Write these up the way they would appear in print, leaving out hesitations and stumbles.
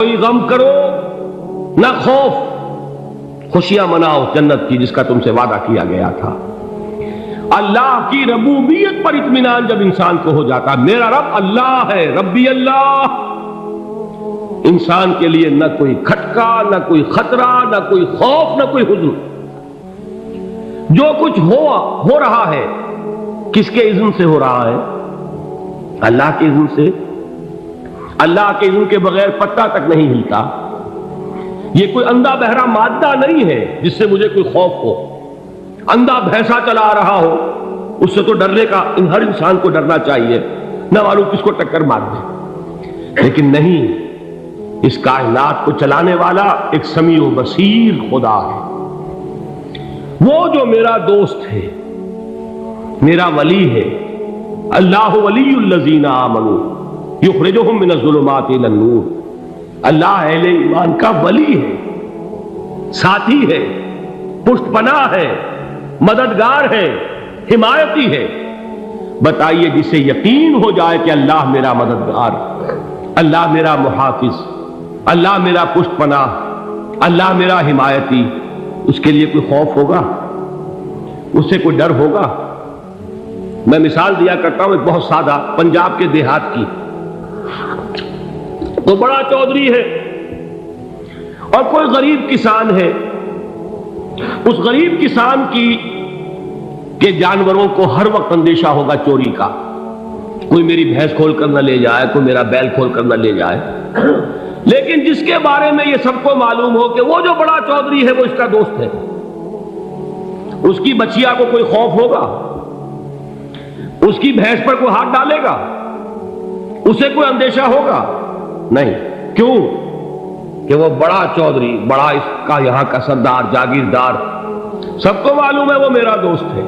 کوئی غم کرو نہ خوف، خوشیاں مناؤ جنت کی جس کا تم سے وعدہ کیا گیا تھا۔ اللہ کی ربوبیت پر اطمینان جب انسان کو ہو جاتا، میرا رب اللہ ہے، ربی اللہ، انسان کے لیے نہ کوئی کھٹکا، نہ کوئی خطرہ، نہ کوئی خوف، نہ کوئی حزن۔ جو کچھ ہو رہا ہے کس کے اذن سے ہو رہا ہے؟ اللہ کے اذن سے۔ اللہ کے اذن کے بغیر پتا تک نہیں ہلتا۔ یہ کوئی اندھا بہرا مادہ نہیں ہے جس سے مجھے کوئی خوف ہو۔ اندھا بھینسا چلا رہا ہو اس سے تو ڈرنے کا ہر انسان کو ڈرنا چاہیے، نہ معلوم کس کو ٹکر مار دے۔ لیکن نہیں، اس کائنات کو چلانے والا ایک سمیع و بصیر خدا ہے، وہ جو میرا دوست ہے، میرا ولی ہے۔ اللہ ولی الذین آمنوا یخرجہم من الظلمات الی النور۔ اللہ اہل ایمان کا ولی ہے، ساتھی ہے، پشت پناہ ہے، مددگار ہے، حمایتی ہے۔ بتائیے جسے یقین ہو جائے کہ اللہ میرا مددگار، اللہ میرا محافظ، اللہ میرا پشت پناہ، اللہ میرا حمایتی، اس کے لیے کوئی خوف ہوگا؟ اس سے کوئی ڈر ہوگا؟ میں مثال دیا کرتا ہوں ایک بہت سادہ، پنجاب کے دیہات کی۔ تو بڑا چودھری ہے اور کوئی غریب کسان ہے۔ اس غریب کسان کے جانوروں کو ہر وقت اندیشہ ہوگا چوری کا، کوئی میری بھینس کھول کر نہ لے جائے، کوئی میرا بیل کھول کر نہ لے جائے۔ لیکن جس کے بارے میں یہ سب کو معلوم ہو کہ وہ جو بڑا چودھری ہے وہ اس کا دوست ہے، اس کی بچیا کو کوئی خوف ہوگا؟ اس کی بھینس پر کوئی ہاتھ ڈالے گا؟ اسے کوئی اندیشہ ہوگا؟ نہیں۔ کیوں؟ کہ وہ بڑا چودھری، بڑا اس کا یہاں کا سردار، جاگیردار، سب کو معلوم ہے وہ میرا دوست ہے،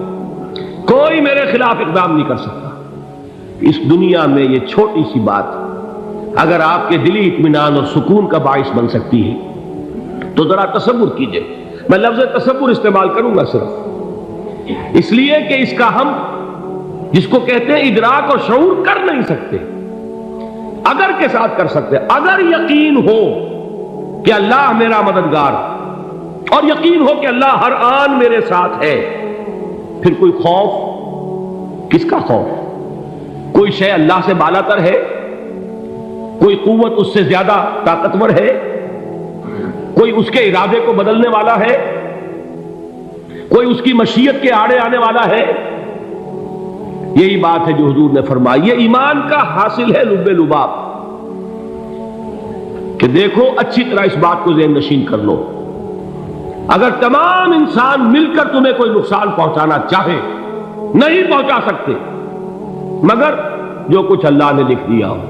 کوئی میرے خلاف اقدام نہیں کر سکتا۔ اس دنیا میں یہ چھوٹی سی بات اگر آپ کے دلی اطمینان اور سکون کا باعث بن سکتی ہے تو ذرا تصور کیجئے۔ میں لفظ تصور استعمال کروں گا صرف اس لیے کہ اس کا ہم جس کو کہتے ہیں ادراک اور شعور کر نہیں سکتے، اگر کے ساتھ کر سکتے۔ اگر یقین ہو کہ اللہ میرا مددگار اور یقین ہو کہ اللہ ہر آن میرے ساتھ ہے، پھر کوئی خوف؟ کس کا خوف؟ کوئی شے اللہ سے بالا تر ہے؟ کوئی قوت اس سے زیادہ طاقتور ہے؟ کوئی اس کے ارادے کو بدلنے والا ہے؟ کوئی اس کی مشیت کے آڑے آنے والا ہے؟ یہی بات ہے جو حضور نے فرمائی، یہ ایمان کا حاصل ہے لب لباب، کہ دیکھو اچھی طرح اس بات کو ذہن نشین کر لو، اگر تمام انسان مل کر تمہیں کوئی نقصان پہنچانا چاہے نہیں پہنچا سکتے، مگر جو کچھ اللہ نے لکھ دیا ہو،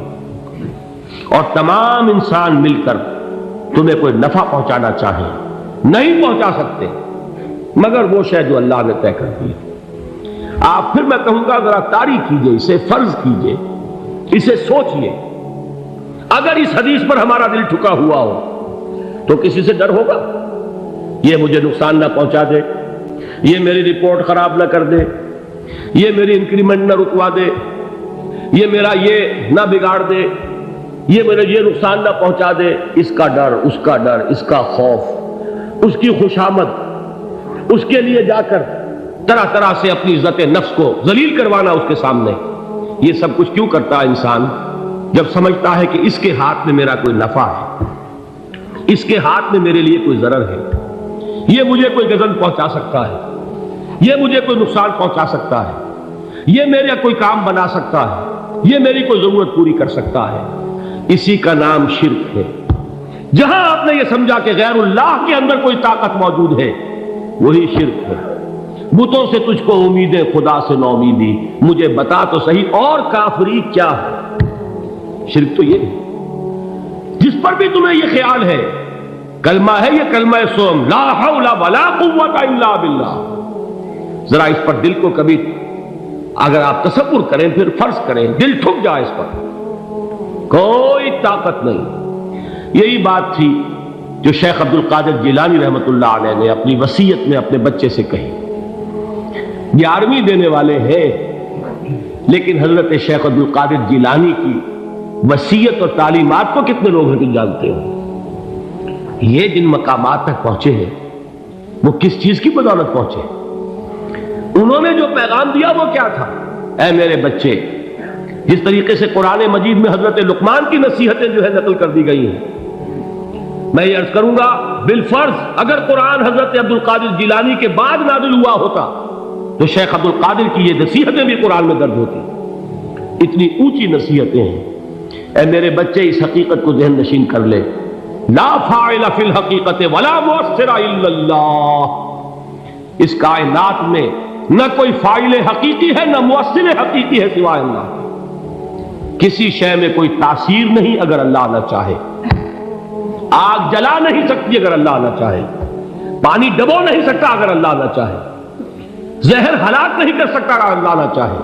اور تمام انسان مل کر تمہیں کوئی نفع پہنچانا چاہے نہیں پہنچا سکتے، مگر وہ شے جو اللہ نے طے کر دی۔ آپ پھر میں کہوں گا ذرا طاری کیجئے، اسے فرض کیجئے، اسے سوچئے۔ اگر اس حدیث پر ہمارا دل ٹھکا ہوا ہو تو کسی سے ڈر ہوگا؟ یہ مجھے نقصان نہ پہنچا دے، یہ میری رپورٹ خراب نہ کر دے، یہ میری انکریمنٹ نہ رکوا دے، یہ میرا یہ نہ بگاڑ دے، یہ میرے یہ نقصان نہ پہنچا دے۔ اس کا ڈر، اس کا ڈر، اس کا خوف، اس کی خوشامد، اس کے لیے جا کر طرح طرح سے اپنی عزت نفس کو ذلیل کروانا اس کے سامنے، یہ سب کچھ کیوں کرتا ہے انسان؟ جب سمجھتا ہے کہ اس کے ہاتھ میں میرا کوئی نفع ہے، اس کے ہاتھ میں میرے لیے کوئی ضرر ہے، یہ مجھے کوئی غضب پہنچا سکتا ہے، یہ مجھے کوئی نقصان پہنچا سکتا ہے، یہ میرا کوئی کام بنا سکتا ہے، یہ میری کوئی ضرورت پوری کر سکتا ہے، اسی کا نام شرک ہے۔ جہاں آپ نے یہ سمجھا کہ غیر اللہ کے اندر کوئی طاقت موجود ہے، وہی شرک ہے۔ بتوں سے تجھ کو امیدیں، خدا سے نو امیدی، مجھے بتا تو صحیح اور کافری کیا ہے؟ شرک تو یہ ہے جس پر بھی تمہیں یہ خیال ہے، کلمہ ہے یہ کلمہ سوم، لا حول ولا قوت الا باللہ۔ ذرا اس پر دل کو کبھی اگر آپ تصور کریں، پھر فرض کریں، دل ٹھک جائے اس پر، کوئی طاقت نہیں۔ یہی بات تھی جو شیخ عبد القادر جیلانی رحمۃ اللہ علیہ نے اپنی وصیت میں اپنے بچے سے کہی۔ 11ویں دینے والے ہیں، لیکن حضرت شیخ عبد القادر جیلانی کی وصیت اور تعلیمات کو کتنے لوگ ہیں تم جانتے ہو؟ یہ جن مقامات تک پہنچے ہیں وہ کس چیز کی بدولت پہنچے؟ انہوں نے جو پیغام دیا وہ کیا تھا؟ اے میرے بچے، جس طریقے سے قرآن مجید میں حضرت لقمان کی نصیحتیں جو ہے نقل کر دی گئی ہیں، میں یہ عرض کروں گا بالفرض اگر قرآن حضرت عبد القادر جیلانی کے بعد نازل ہوا ہوتا تو شیخ عبد القادر کی یہ نصیحتیں بھی قرآن میں درج ہوتی۔ اتنی اونچی نصیحتیں ہیں۔ اے میرے بچے، اس حقیقت کو ذہن نشین کر لے، لا فاعل فی الحقیقت ولا مؤثر الا اللہ۔ اس کائنات میں نہ کوئی فاعل حقیقی ہے نہ مؤثر حقیقی ہے سوائے اللہ۔ کسی شے میں کوئی تاثیر نہیں اگر اللہ نہ چاہے۔ آگ جلا نہیں سکتی اگر اللہ نہ چاہے، پانی ڈبو نہیں سکتا اگر اللہ نہ چاہے، زہر ہلاک نہیں کر سکتا اگر اللہ نہ چاہے،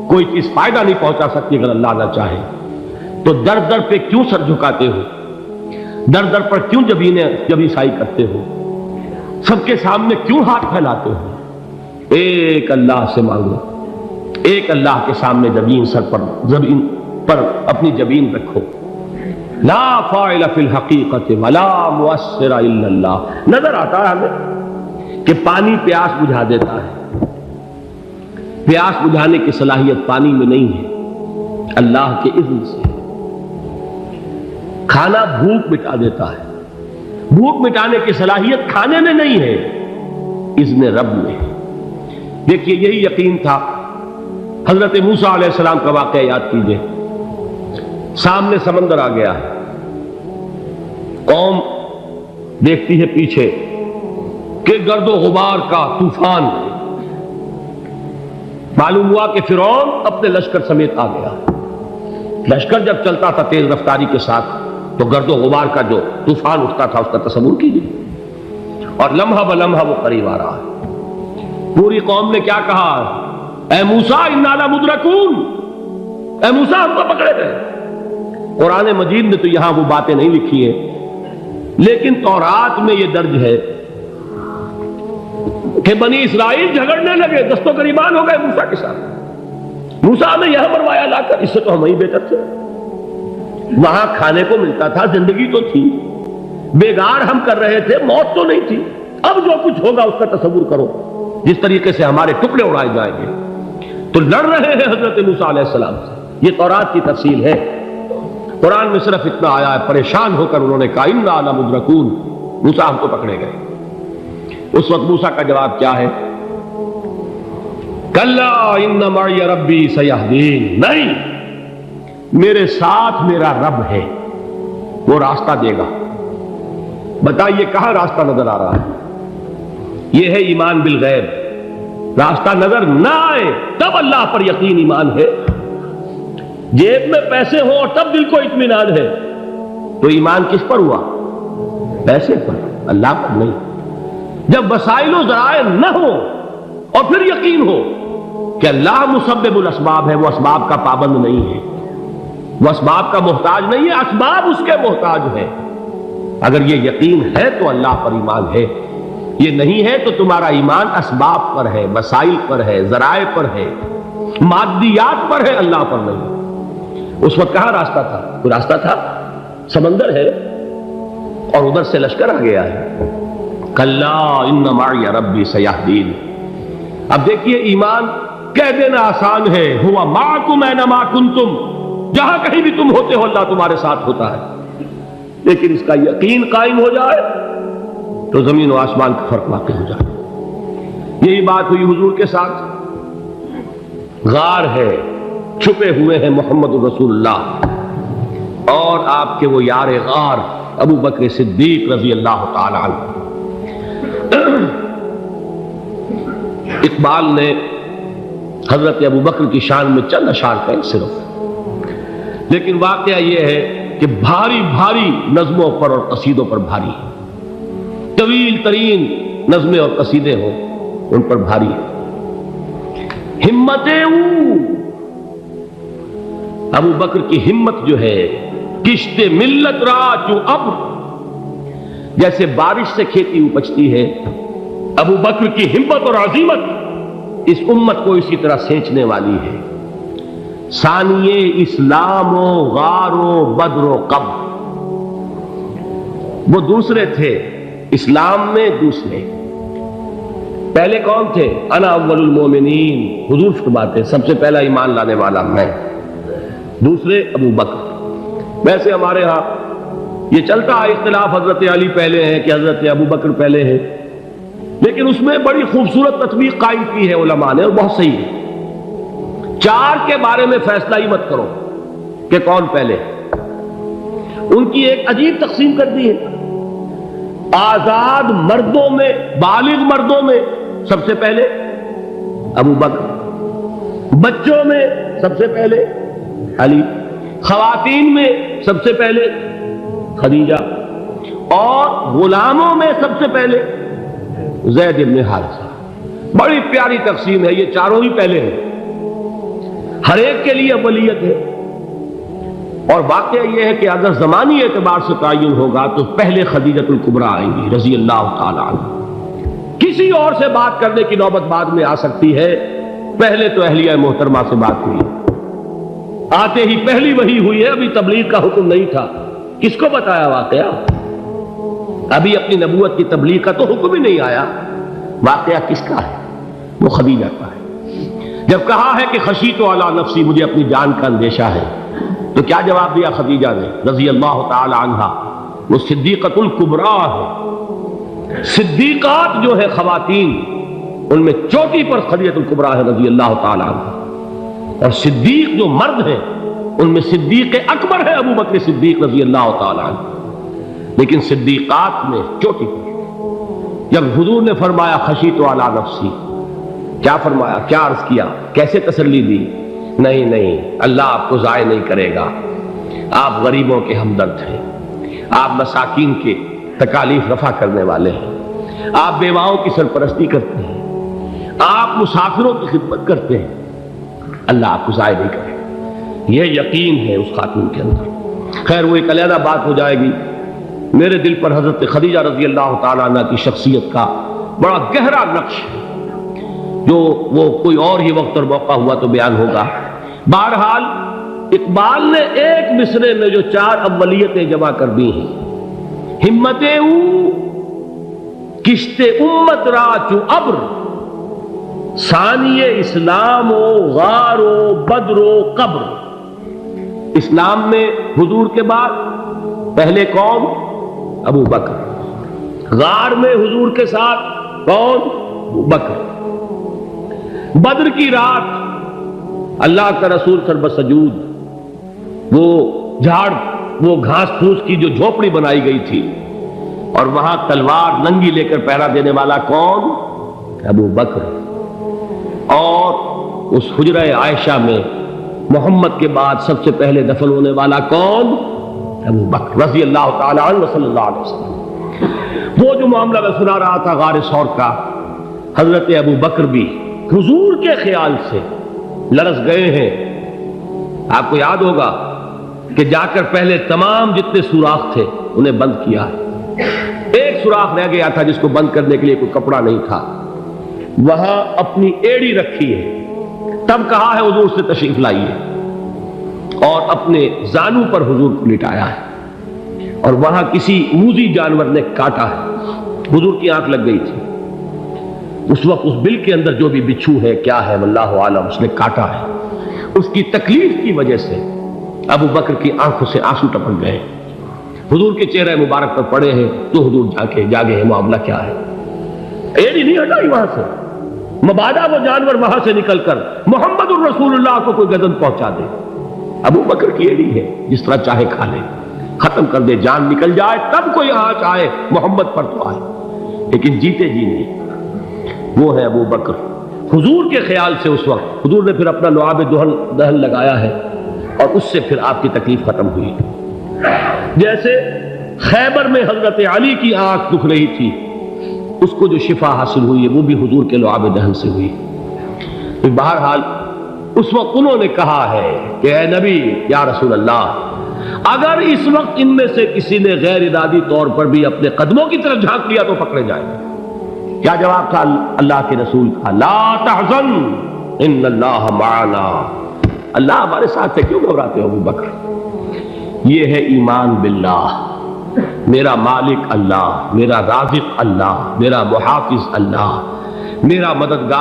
کوئی چیز فائدہ نہیں پہنچا سکتی اگر اللہ نہ چاہے۔ تو در در پہ کیوں سر جھکاتے ہو؟ در در پر کیوں جبیں سائی کرتے ہو؟ سب کے سامنے کیوں ہاتھ پھیلاتے ہو؟ ایک اللہ سے مانگو، ایک اللہ کے سامنے زمین پر اپنی جبین رکھو۔ لا فاعل فی الحقیقت ولا مؤثر الا اللہ۔ نظر آتا ہے ہمیں کہ پانی پیاس بجھا دیتا ہے، پیاس بجھانے کی صلاحیت پانی میں نہیں ہے، اللہ کے اذن سے۔ کھانا بھوک مٹا دیتا ہے، بھوک مٹانے کی صلاحیت کھانے میں نہیں ہے، اذن رب میں ہے۔ دیکھیے یہی یقین تھا حضرت موسیٰ علیہ السلام کا واقعہ یاد کیجئے۔ سامنے سمندر آ گیا ہے، قوم دیکھتی ہے پیچھے کہ گرد و غبار کا طوفان ہے۔ معلوم ہوا کہ فرعون اپنے لشکر سمیت آ گیا۔ لشکر جب چلتا تھا تیز رفتاری کے ساتھ تو گرد و غبار کا جو طوفان اٹھتا تھا اس کا تصور کیجیے، اور لمحہ بلمحہ وہ قریب آ رہا ہے۔ پوری قوم نے کیا کہا؟ اے موسیٰ انا لمدرکون، اے موسیٰ ہم کو پکڑے گئے۔ قرآن مجید نے تو یہاں وہ باتیں نہیں لکھی ہیں، لیکن تورات میں یہ درج ہے کہ بنی اسرائیل جھگڑنے لگے، دست و گریبان ہو گئے موسیٰ کے ساتھ۔ موسیٰ نے یہاں مروایا لا کر، اس سے تو ہم ہی بہتر تھے، وہاں کھانے کو ملتا تھا، زندگی تو تھی، بیگار ہم کر رہے تھے، موت تو نہیں تھی۔ اب جو کچھ ہوگا اس کا تصور کرو، جس طریقے سے ہمارے ٹکڑے اڑائے جائیں گے۔ تو لڑ رہے ہیں حضرت موسیٰ علیہ السلام سے، یہ تورات کی تفصیل ہے۔ قرآن میں صرف اتنا آیا ہے، پریشان ہو کر انہوں نے کہا انا لمدرکون، موسیٰ ہم کو پکڑے گئے۔ اس وقت موسیٰ کا جواب کیا ہے؟ کلا ان معی ربی سیہدین، نہیں، میرے ساتھ میرا رب ہے، وہ راستہ دے گا۔ بتائیے کہاں راستہ نظر آ رہا ہے؟ یہ ہے ایمان بالغیب۔ راستہ نظر نہ آئے تب اللہ پر یقین ایمان ہے۔ جیب میں پیسے ہوں اور تب دل کو اطمینان ہے تو ایمان کس پر ہوا؟ پیسے پر، اللہ پر نہیں۔ جب وسائل و ذرائع نہ ہو اور پھر یقین ہو کہ اللہ مسبب الاسباب ہے، وہ اسباب کا پابند نہیں ہے، وہ اسباب کا محتاج نہیں ہے، اسباب اس کے محتاج ہے۔ اگر یہ یقین ہے تو اللہ پر ایمان ہے، یہ نہیں ہے تو تمہارا ایمان اسباب پر ہے، وسائل پر ہے، ذرائع پر ہے، مادیات پر ہے، اللہ پر نہیں۔ اس وقت کہاں راستہ تھا؟ کوئی راستہ تھا؟ سمندر ہے اور ادھر سے لشکر آ گیا ہے۔ کلا ان معی ربی سیہدین۔ اب دیکھیے ایمان کہہ دینا آسان ہے، ہوا معکم اینما کنتم، جہاں کہیں بھی تم ہوتے ہو اللہ تمہارے ساتھ ہوتا ہے، لیکن اس کا یقین قائم ہو جائے تو زمین و آسمان کا فرق واقع ہو جائے۔ یہی بات ہوئی حضور کے ساتھ۔ غار ہے، چھپے ہوئے ہیں محمد رسول اللہ اور آپ کے وہ یار غار ابو بکر صدیق رضی اللہ تعالی عنہ۔ اقبال نے حضرت ابو بکر کی شان میں چند اشعار کہیں صرف، لیکن واقعہ یہ ہے کہ بھاری بھاری نظموں پر اور قصیدوں پر بھاری ہے، طویل ترین نظمیں اور قصیدے ہوں ان پر بھاری ہے۔ ہمتیں ابو بکر کی ہمت جو ہے، کشت ملت را چو ابر، جیسے بارش سے کھیتی اپجتی ہے، ابو بکر کی ہمت اور عزیمت اس امت کو اسی طرح سینچنے والی ہے۔ ثانیے اسلام و غار و بدر و قبر، وہ دوسرے تھے اسلام میں، دوسرے پہلے کون تھے؟ انا اول المومنین، حضور فرماتے سب سے پہلا ایمان لانے والا میں، دوسرے ابو بکر۔ ویسے ہمارے ہاں یہ چلتا ہے اختلاف، حضرت علی پہلے ہیں کہ حضرت ابو بکر پہلے ہیں، لیکن اس میں بڑی خوبصورت تطبیق قائم کی ہے علماء نے، اور بہت صحیح ہے۔ چار کے بارے میں فیصلہ ہی مت کرو کہ کون پہلے، ان کی ایک عجیب تقسیم کر دی ہے۔ آزاد مردوں میں، بالغ مردوں میں سب سے پہلے ابو بکر، بچوں میں سب سے پہلے علی، خواتین میں سب سے پہلے خدیجہ، اور غلاموں میں سب سے پہلے زید بن حارثہ۔ بڑی پیاری تقسیم ہے، یہ چاروں ہی پہلے ہیں، ہر ایک کے لیے اولیت ہے۔ اور واقعہ یہ ہے کہ اگر زمانی اعتبار سے تعین ہوگا تو پہلے خدیجۃ الکبریٰ آئیں گی رضی اللہ تعالی عنہ، کسی اور سے بات کرنے کی نوبت بعد میں آ سکتی ہے، پہلے تو اہلیہ محترمہ سے بات ہوئی، آتے ہی پہلی وحی ہوئی ہے، ابھی تبلیغ کا حکم نہیں تھا، کس کو بتایا واقعہ؟ ابھی اپنی نبوت کی تبلیغ کا تو حکم ہی نہیں آیا، واقعہ کس کا ہے؟ وہ خدیجہ کا ہے۔ جب کہا ہے کہ خشیت علی نفسی، مجھے اپنی جان کا اندیشہ ہے، تو کیا جواب دیا خدیجہ نے رضی اللہ تعالی عنہا؟ وہ صدیقۃ الکبریٰ ہے، صدیقات جو ہے خواتین ان میں چوٹی پر خدیجۃ الکبریٰ ہے رضی اللہ تعالی عنہا، اور صدیق جو مرد ہیں ان میں صدیق اکبر ہے ابو بکر صدیق رضی اللہ تعالی عنہ، لیکن صدیقات میں چوٹی پر۔ جب حضور نے فرمایا خشیت علی نفسی، کیا فرمایا؟ کیا عرض کیا؟ کیسے تسلی دی؟ نہیں نہیں، اللہ آپ کو ضائع نہیں کرے گا، آپ غریبوں کے ہمدرد ہیں، آپ مساکین کے تکالیف رفع کرنے والے ہیں، آپ بیواؤں کی سرپرستی کرتے ہیں، آپ مسافروں کی خدمت کرتے ہیں، اللہ آپ کو ضائع نہیں کرے گا، یہ یقین ہے اس خاتون کے اندر۔ خیر وہ ایک علیحدہ بات ہو جائے گی۔ میرے دل پر حضرت خدیجہ رضی اللہ تعالیٰ عنہ کی شخصیت کا بڑا گہرا نقش ہے، جو وہ کوئی اور ہی وقت اور موقع ہوا تو بیان ہوگا۔ بہرحال اقبال نے ایک مصرے میں جو چار اولیتیں جمع کر دی ہیں، ہمت او کشت امت را چو ابر، ثانی اسلام و غار و بدر و قبر۔ اسلام میں حضور کے بعد پہلے کون؟ ابو بکر۔ غار میں حضور کے ساتھ کون؟ ابو بکر۔ بدر کی رات اللہ کا رسول سر بسجود، وہ گھاس پھوس کی جو جھوپڑی بنائی گئی تھی، اور وہاں تلوار ننگی لے کر پہرا دینے والا کون؟ ابو بکر۔ اور اس حجرہ عائشہ میں محمد کے بعد سب سے پہلے دفن ہونے والا کون؟ ابو بکر رضی اللہ تعالی عنہ صلی اللہ علیہ وسلم۔ وہ جو معاملہ میں سنا رہا تھا غار ثور کا، حضرت ابو بکر بھی حضور کے خیال سے لرز گئے ہیں۔ آپ کو یاد ہوگا کہ جا کر پہلے تمام جتنے سوراخ تھے انہیں بند کیا ہے، ایک سوراخ رہ گیا تھا جس کو بند کرنے کے لیے کوئی کپڑا نہیں تھا، وہاں اپنی ایڑی رکھی ہے، تب کہا ہے حضور سے تشریف لائیے، اور اپنے زانو پر حضور کو لٹایا ہے، اور وہاں کسی موذی جانور نے کاٹا ہے، حضور کی آنکھ لگ گئی تھی، اس وقت اس بل کے اندر جو بھی بچھو ہے کیا ہے واللہ عالم، اس نے کاٹا ہے، اس کی تکلیف کی وجہ سے ابو بکر کی آنکھوں سے آنسو ٹپک گئے، حضور کے چہرے مبارک پر پڑے ہیں، تو حضور جاگے ہیں، معاملہ کیا ہے؟ ایڑی نہیں ہٹائی وہاں سے، مبادا وہ جانور وہاں سے نکل کر محمد الرسول اللہ کو کوئی گزن پہنچا دے، ابو بکر کی ایڑی ہے، جس طرح چاہے کھا لے، ختم کر دے، جان نکل جائے تب کوئی آنچ آئے، محمد پر تو آئے، لیکن جیتے جی نہیں۔ وہ ہے ابو بکر حضور کے خیال سے۔ اس وقت حضور نے پھر اپنا لعاب دہن لگایا ہے، اور اس سے پھر آپ کی تکلیف ختم ہوئی۔ جیسے خیبر میں حضرت علی کی آنکھ دکھ رہی تھی، اس کو جو شفا حاصل ہوئی ہے وہ بھی حضور کے لعاب دہن سے ہوئی۔ بہرحال اس وقت انہوں نے کہا ہے کہ اے نبی یا رسول اللہ، اگر اس وقت ان میں سے کسی نے غیر ارادی طور پر بھی اپنے قدموں کی طرف جھانک لیا تو پکڑے جائیں گے۔ کیا جواب تھا اللہ کے رسول کا؟ لا تحزن ان اللہ معنا، اللہ ہمارے ساتھ ہے، کیوں گھبراتے ہو ابو بکر؟ یہ ہے ایمان باللہ، میرا مالک اللہ، میرا رازق اللہ، میرا محافظ اللہ، میرا مددگار